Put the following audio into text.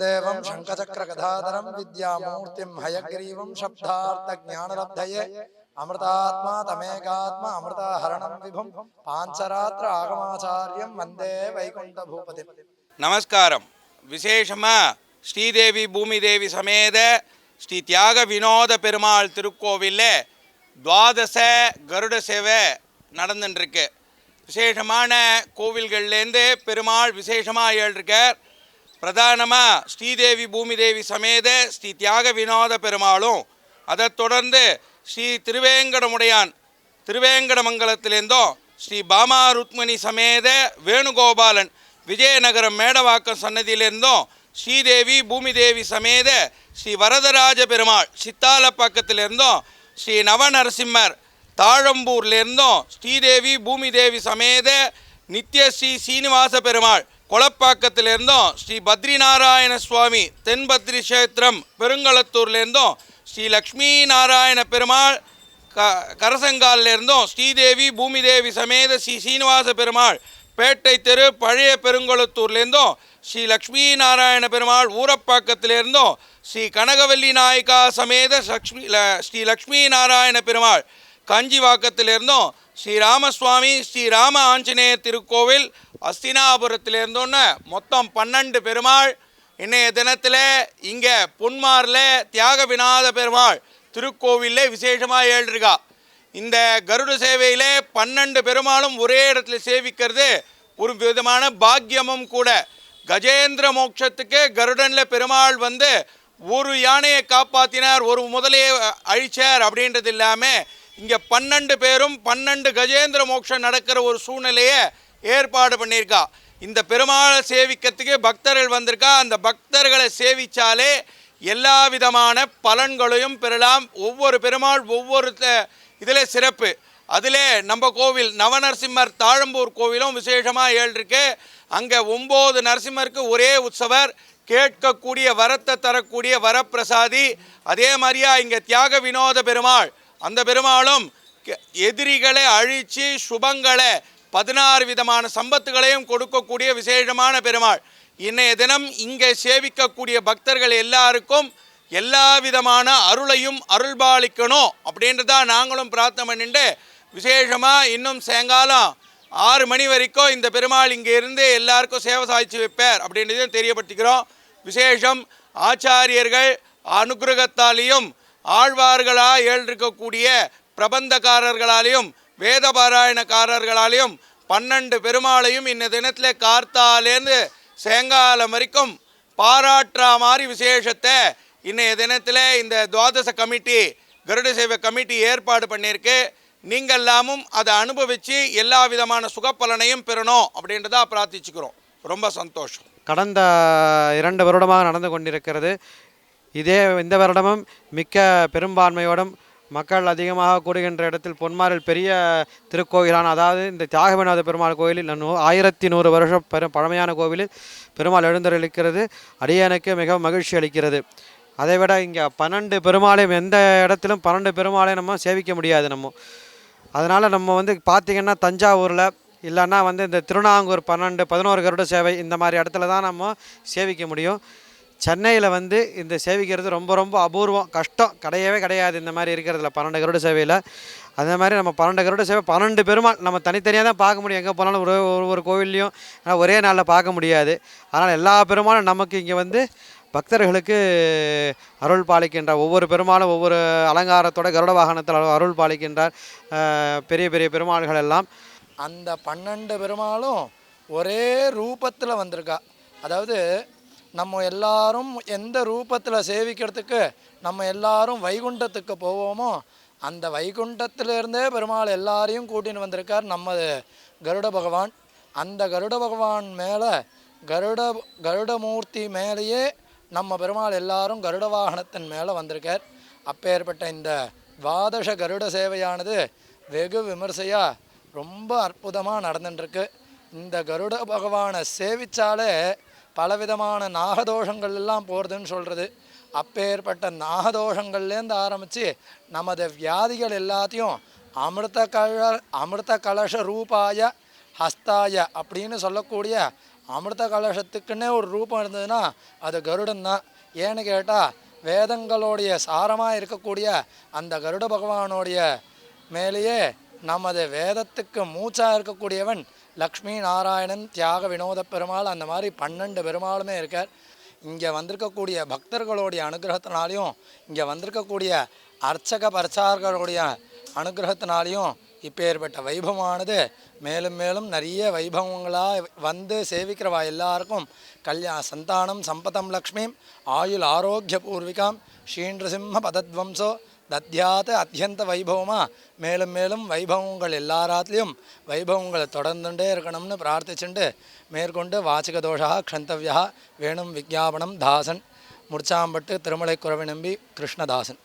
देवं शङ्खचक्रगदाधरं विद्यामूर्तिं हयग्रीवं शब्दार्थज्ञानलब्धये अमृतात्मा तमेकात्मा अमृताहरणं विभुं पाञ्चरात्र आगमाचार्यं वन्दे वैकुण्ठभूपतिम्. நமஸ்காரம். விசேஷமாக ஸ்ரீதேவி பூமிதேவி சமேத ஸ்ரீ தியாக வினோத பெருமாள் திருக்கோவிலில் துவாதச கருட சேவை நடந்துட்டுருக்கு. விசேஷமான கோவில்கள்லேருந்து பெருமாள் விசேஷமாக ஏழ்ருக்கார். பிரதானமாக ஸ்ரீதேவி பூமிதேவி சமேத ஸ்ரீ தியாக வினோத பெருமாளும், அதை தொடர்ந்து ஸ்ரீ திருவேங்கடமுடையான் திருவேங்கடமங்கலத்திலேருந்தும் ஸ்ரீ பாமா ருக்மணி சமேத வேணுகோபாலன் விஜயநகரம் மேடவாக்கம் சன்னதியிலிருந்தும் ஸ்ரீதேவி பூமிதேவி சமேத ஸ்ரீ வரதராஜ பெருமாள் சித்தாலப்பாக்கத்திலிருந்தும் ஸ்ரீ நவநரசிம்மர் தாழம்பூர்லேருந்தும் ஸ்ரீதேவி பூமிதேவி சமேத நித்ய ஸ்ரீ சீனிவாச பெருமாள் கொளப்பாக்கத்திலிருந்தும் ஸ்ரீ பத்ரிநாராயண சுவாமி தென்பத்ரி கஷேத்திரம் பெருங்களத்தூர்லேருந்தும் ஸ்ரீ லக்ஷ்மி நாராயண பெருமாள் கரசங்காலிலிருந்தும் ஸ்ரீதேவி பூமிதேவி சமேத ஸ்ரீ சீனிவாச பெருமாள் பேட்டை தெரு பழைய பெருங்கொளத்தூர்லேருந்தும் ஸ்ரீ லக்ஷ்மி நாராயண பெருமாள் ஊரப்பாக்கத்திலேருந்தும் ஸ்ரீ கனகவல்லி நாயக்கா சமேத ஸ்ரீ லக்ஷ்மி நாராயண பெருமாள் காஞ்சிவாக்கத்திலேருந்தும் ஸ்ரீ ராமசுவாமி ஸ்ரீ ராம ஆஞ்சநேயர் திருக்கோவில் அஸ்தினாபுரத்திலேருந்தோன்னு மொத்தம் 12 பெருமாள் இன்றைய தினத்தில் இங்கே பொன்மாரில் தியாக விநாத பெருமாள் திருக்கோவிலில் விசேஷமாக ஏழ்ருக்கா. இந்த கருட சேவையில் 12 பெருமாளும் ஒரே இடத்துல சேவிக்கிறது ஒரு விதமான பாக்கியமும் கூட. கஜேந்திர மோட்சத்துக்கு கருடனில் பெருமாள் வந்து ஒரு யானையை காப்பாற்றினார், ஒரு முதலையை அழிச்சார் அப்படின்றது இல்லாமல் இங்கே 12 பேரும் 12 கஜேந்திர மோட்சம் நடக்கிற ஒரு சூழ்நிலையை ஏற்பாடு பண்ணியிருக்கா. இந்த பெருமாளை சேவிக்கிறதுக்கு பக்தர்கள் வந்திருக்கா. அந்த பக்தர்களை சேவித்தாலே எல்லா விதமான பலன்களையும் பெறலாம். ஒவ்வொரு பெருமாள் ஒவ்வொரு இதில் சிறப்பு. அதில் நம்ம கோவில் நவநரசிம்மர் தாழம்பூர் கோவிலும் விசேஷமாக ஏழ்ருக்கு. அங்கே 9 நரசிம்மருக்கு ஒரே உற்சவர், கேட்கக்கூடிய வரத்தை தரக்கூடிய வரப்பிரசாதி. அதே மாதிரியா இங்கே தியாக வினோத பெருமாள், அந்த பெருமாளும் எதிரிகளை அழித்து சுபங்களை 16 விதமான சம்பத்துகளையும் கொடுக்கக்கூடிய விசேஷமான பெருமாள். இன்றைய தினம் இங்கே சேவிக்கக்கூடிய பக்தர்கள் எல்லாருக்கும் எல்லா விதமான அருளையும் அருள்பாலிக்கணும் அப்படின்றதான் நாங்களும் பிரார்த்தனை பண்ணிட்டு விசேஷமாக இன்னும் சாயங்காலம் 6 மணி வரைக்கும் இந்த பெருமாள் இங்கே இருந்து எல்லாருக்கும் சேவை சாய்ச்சி வைப்பார் அப்படின்றதையும் தெரியப்படுத்திக்கிறோம். விசேஷம் ஆச்சாரியர்கள் அனுகிரகத்தாலேயும் ஆழ்வார்களாக ஏழ்இருக்கக்கூடிய பிரபந்தக்காரர்களாலேயும் வேதபாராயணக்காரர்களாலேயும் 12 பெருமாளையும் இந்த தினத்தில் கார்த்தாலேருந்து சாயங்காலம் வரைக்கும் பாராட்டுற மாதிரி விசேஷத்தை இன்றைய தினத்தில் இந்த துவாதச கமிட்டி கருட சேவை கமிட்டி ஏற்பாடு பண்ணியிருக்கு. நீங்கள் எல்லாமும் அதை அனுபவித்து எல்லா விதமான சுகப்பலனையும் பெறணும் அப்படின்றதா பிரார்த்திச்சுக்கிறோம். ரொம்ப சந்தோஷம். கடந்த 2 வருடமாக நடந்து கொண்டிருக்கிறது. இந்த வருடமும் மிக்க பெரும்பான்மையோடும் மக்கள் அதிகமாக கூடுகின்ற இடத்தில் பொன்மாரில் பெரிய திருக்கோயிலான, அதாவது இந்த தியாக வினோத பெருமாள் கோயிலில் 1100 வருஷம் பழமையான கோவிலில் பெருமாள் எழுந்தருளிக்கிறது. அடியனுக்கு மிகவும் மகிழ்ச்சி அளிக்கிறது. அதைவிட இங்கே 12 பெருமாளையும் எந்த இடத்திலும் 12 பெருமாளையும் நம்ம சேவிக்க முடியாது. அதனால் நம்ம வந்து பார்த்திங்கன்னா தஞ்சாவூரில் இல்லைன்னா வந்து இந்த திருநாங்கூர் 11 கருட சேவை இந்த மாதிரி இடத்துல தான் நம்ம சேவிக்க முடியும். சென்னையில் வந்து இந்த சேவிக்கிறது ரொம்ப ரொம்ப அபூர்வம், கஷ்டம், கிடையாது இந்த மாதிரி இருக்கிறதுல 12 கருட சேவையில். அதே மாதிரி நம்ம 12 கருட சேவை 12 பெருமாள் நம்ம தனித்தனியாக தான் பார்க்க முடியும். எங்கே போனாலும் ஒரு கோவில்லையும் ஒரே நாளில் பார்க்க முடியாது. அதனால் எல்லா பெருமாளும் நமக்கு இங்கே வந்து பக்தர்களுக்கு அருள் பாலிக்கின்றார். ஒவ்வொரு பெருமாளும் ஒவ்வொரு அலங்காரத்தோட கருட வாகனத்தில் அருள் பாலிக்கின்றார். பெரிய பெரிய பெருமாள்கள் எல்லாம் அந்த 12 பெருமாளும் ஒரே ரூபத்தில் வந்திருக்கா. அதாவது நம்ம எல்லாரும் எந்த ரூபத்தில் சேவிக்கிறதுக்கு நம்ம எல்லாரும் வைகுண்டத்துக்கு போவோமோ அந்த வைகுண்டத்திலேருந்தே பெருமாள் எல்லாரையும் கூட்டின்னு வந்திருக்கார் நம்ம கருட பகவான். அந்த கருட பகவான் மேலே கருடமூர்த்தி மேலேயே நம்ம பெருமாள் எல்லாரும் கருட வாகனத்தின் மேலே வந்திருக்கார். அப்பேற்பட்ட இந்த துவாதச கருட சேவையானது வெகு விமர்சையாக ரொம்ப அற்புதமாக நடந்துட்டுருக்கு. இந்த கருட பகவானை சேவித்தாலே பலவிதமான நாகதோஷங்கள் எல்லாம் போகிறதுன்னு சொல்கிறது. அப்பேற்பட்ட நாகதோஷங்கள்லேருந்து ஆரம்பித்து நமது வியாதிகள் எல்லாத்தையும் அமிர்த கலச ரூபாய ஹஸ்தாய அப்படின்னு சொல்லக்கூடிய அமிர்த கலசத்துக்குன்னே ஒரு ரூபம் இருந்ததுன்னா அது கருடன் தான். ஏன்னு கேட்டால் வேதங்களுடைய சாரமாக இருக்கக்கூடிய அந்த கருட பகவானுடைய மேலேயே நமது வேதத்துக்கு மூச்சாக இருக்கக்கூடியவன் லக்ஷ்மி நாராயணன் தியாக வினோத பெருமாள், அந்த மாதிரி 12 பெருமாளுமே இருக்கார். இங்கே வந்திருக்கக்கூடிய பக்தர்களுடைய அனுகிரகத்தினாலையும் இங்கே வந்திருக்கக்கூடிய அர்ச்சக பரிசார்களுடைய அனுகிரகத்தினாலையும் இப்பேற்பட்ட வைபவமானது மேலும் மேலும் நிறைய வைபவங்களாக வந்து சேவிக்கிறவா எல்லாருக்கும் சந்தானம் சம்பதம் லக்ஷ்மிம் ஆயுள் ஆரோக்கிய பூர்விகாம் ஸ்ரீநிருசிம்ம பதத்வம்சோ தத்யாத அத்தியந்த வைபவமாக மேலும் மேலும் வைபவங்கள் எல்லாராத்துலேயும் வைபவங்களை தொடர்ந்துட்டே இருக்கணும்னு பிரார்த்திச்சுண்டு மேற்கொண்டு வாச்சிக தோஷா க்ஷந்தவ்யா வேணும் விஜாபனம் தாசன் முடிச்சாம்பட்டு திருமலை குறவை நம்பி கிருஷ்ணதாசன்.